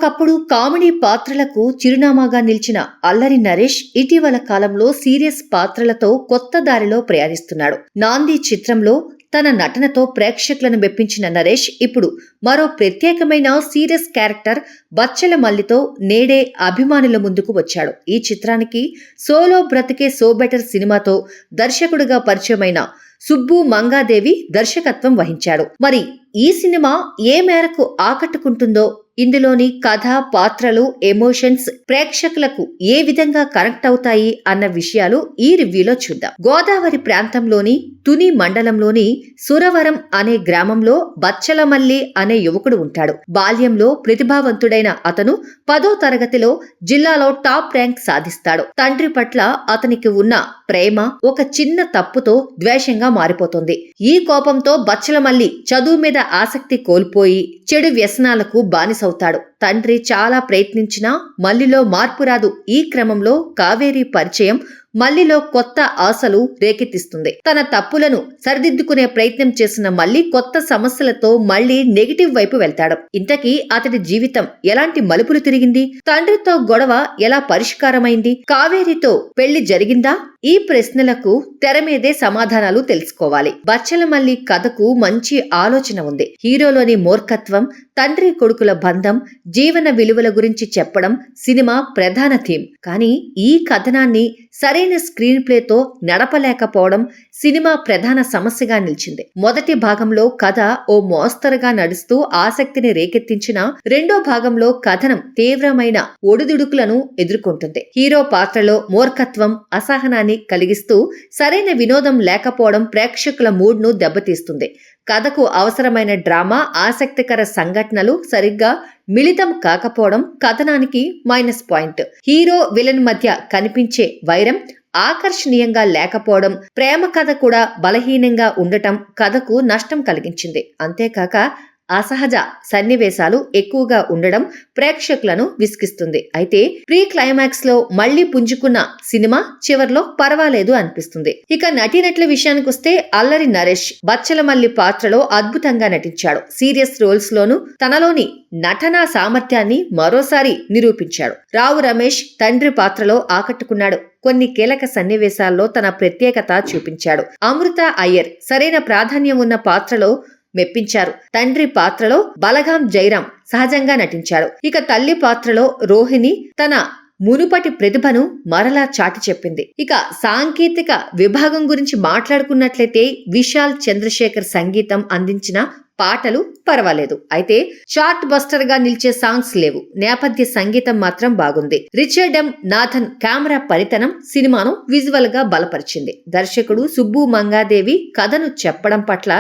ఒకప్పుడు కామెడీ పాత్రలకు చిరునామాగా నిలిచిన అల్లరి నరేష్ ఇటీవల కాలంలో సీరియస్ పాత్రలతో కొత్త దారిలో ప్రయాణిస్తున్నాడు. నాంది చిత్రంలో తన నటనతో ప్రేక్షకులను మెప్పించిన నరేష్ ఇప్పుడు మరో ప్రత్యేకమైన సీరియస్ క్యారెక్టర్ బచ్చల మల్లితో నేడే అభిమానుల ముందుకు వచ్చాడు. ఈ చిత్రానికి సోలో బ్రతికే సో బెటర్ సినిమాతో దర్శకుడిగా పరిచయమైన సుబ్బు మంగాదేవి దర్శకత్వం వహించాడు. మరి ఈ సినిమా ఏ మేరకు ఆకట్టుకుంటుందో, ఇందులోని కథ, పాత్రలు, ఎమోషన్స్ ప్రేక్షకులకు ఏ విధంగా కనెక్ట్ అవుతాయి అన్న విషయాలు ఈ రివ్యూలో చూద్దాం. గోదావరి ప్రాంతంలోని తుని మండలంలోని సురవరం అనే గ్రామంలో బచ్చలమల్లి అనే యువకుడు ఉంటాడు. బాల్యంలో ప్రతిభావంతుడైన అతను 10వ తరగతిలో జిల్లాలో టాప్ ర్యాంక్ సాధిస్తాడు. తండ్రి పట్ల అతనికి ఉన్న ప్రేమ ఒక చిన్న తప్పుతో ద్వేషంగా మారిపోతుంది. ఈ కోపంతో బచ్చలమల్లి చదువు మీద ఆసక్తి కోల్పోయి చెడు వ్యసనాలకు బానిసవుతాడు. తండ్రి చాలా ప్రయత్నించినా మల్లిలో మార్పు రాదు. ఈ క్రమంలో కావేరి పరిచయం మల్లిలో కొత్త ఆశలు రేకెత్తిస్తుంది. తన తప్పులను సరిదిద్దుకునే ప్రయత్నం చేసిన మల్లి కొత్త సమస్యలతో మళ్లీ నెగిటివ్ వైపు వెళ్తాడు. ఇంతకీ అతడి జీవితం ఎలాంటి మలుపులు తిరిగింది? తండ్రితో గొడవ ఎలా పరిష్కారమైంది? కావేరితో పెళ్లి జరిగిందా? ఈ ప్రశ్నలకు తెర మీదే సమాధానాలు తెలుసుకోవాలి. బచ్చలమల్లి కథకు మంచి ఆలోచన ఉంది. హీరోలోని మూర్ఖత్వం, తండ్రి కొడుకుల బంధం, జీవన విలువల గురించి చెప్పడం సినిమా ప్రధాన థీమ్. కానీ ఈ కథనాన్ని సరైన స్క్రీన్ ప్లేతో నడపలేకపోవడం సినిమా ప్రధాన సమస్యగా నిలిచింది. మొదటి భాగంలో కథ ఓ మోస్తరుగా నడుస్తూ ఆసక్తిని రేకెత్తించిన రెండో భాగంలో కథనం తీవ్రమైన ఒడిదుడుకులను ఎదుర్కొంటుంది. హీరో పాత్రలో మూర్ఖత్వం, అసహనాన్ని కలిగిస్తూ సరైన వినోదం లేకపోవడం ప్రేక్షకుల మూడ్ను దెబ్బతీస్తుంది. కథకు అవసరమైన డ్రామా, ఆసక్తికర సంఘటనలు సరిగ్గా మిళితం కాకపోవడం కథనానికి మైనస్ పాయింట్. హీరో విలన్ మధ్య కనిపించే వైరం ఆకర్షణీయంగా లేకపోవడం, ప్రేమ కథ కూడా బలహీనంగా ఉండటం కథకు నష్టం కలిగించింది. అంతేకాక అసహజ సన్నివేశాలు ఎక్కువగా ఉండడం ప్రేక్షకులను విసిగిస్తుంది. అయితే ప్రీ క్లైమాక్స్ లో మళ్లీ పుంజుకున్న సినిమా చివర్లో పర్వాలేదు అనిపిస్తుంది. ఇక నటీనటుల విషయానికి వస్తే అల్లరి నరేష్ బచ్చలమల్లి పాత్రలో అద్భుతంగా నటించాడు. సీరియస్ రోల్స్ లోనూ తనలోని నటనా సామర్థ్యాన్ని మరోసారి నిరూపించాడు. రావు రమేష్ తండ్రి పాత్రలో ఆకట్టుకున్నాడు. కొన్ని కీలక సన్నివేశాల్లో తన ప్రత్యేకత చూపించాడు. అమృత అయ్యర్ సరైన ప్రాధాన్యం ఉన్న పాత్రలో మెప్పించారు. తండ్రి పాత్రలో బలగాం జైరాం సహజంగా నటించాడు. ఇక తల్లి పాత్రలో రోహిణి తన మునుపటి ప్రతిభను మరలా చాటి చెప్పింది. ఇక సాంకేతిక విభాగం గురించి మాట్లాడుకున్నట్లయితే విశాల్ చంద్రశేఖర్ సంగీతం అందించిన పాటలు పర్వాలేదు. అయితే చార్ట్ బస్టర్ గా నిలిచే సాంగ్స్ లేవు. నేపథ్య సంగీతం మాత్రం బాగుంది. రిచర్డ్ ఎం నాథన్ కెమెరా పనితనం సినిమాను విజువల్ గా బలపరిచింది. దర్శకుడు సుబ్బు మంగాదేవి కథను చెప్పడం పట్ల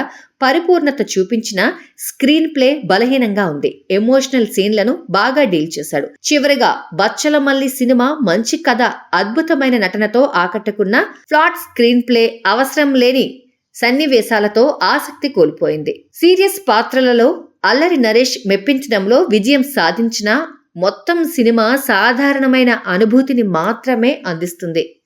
పరిపూర్ణత చూపించిన స్క్రీన్ ప్లే బలహీనంగా ఉంది. ఎమోషనల్ సీన్లను బాగా డీల్ చేశాడు. చివరిగా బచ్చలమల్లి సినిమా మంచి కథ, అద్భుతమైన నటనతో ఆకట్టుకున్న ఫ్లాట్ స్క్రీన్ ప్లే, అవసరం లేని సన్నివేశాలతో ఆసక్తి కోల్పోయింది. సీరియస్ పాత్రలలో అల్లరి నరేష్ మెప్పించడంలో విజయం సాధించిన మొత్తం సినిమా సాధారణమైన అనుభూతిని మాత్రమే అందిస్తుంది.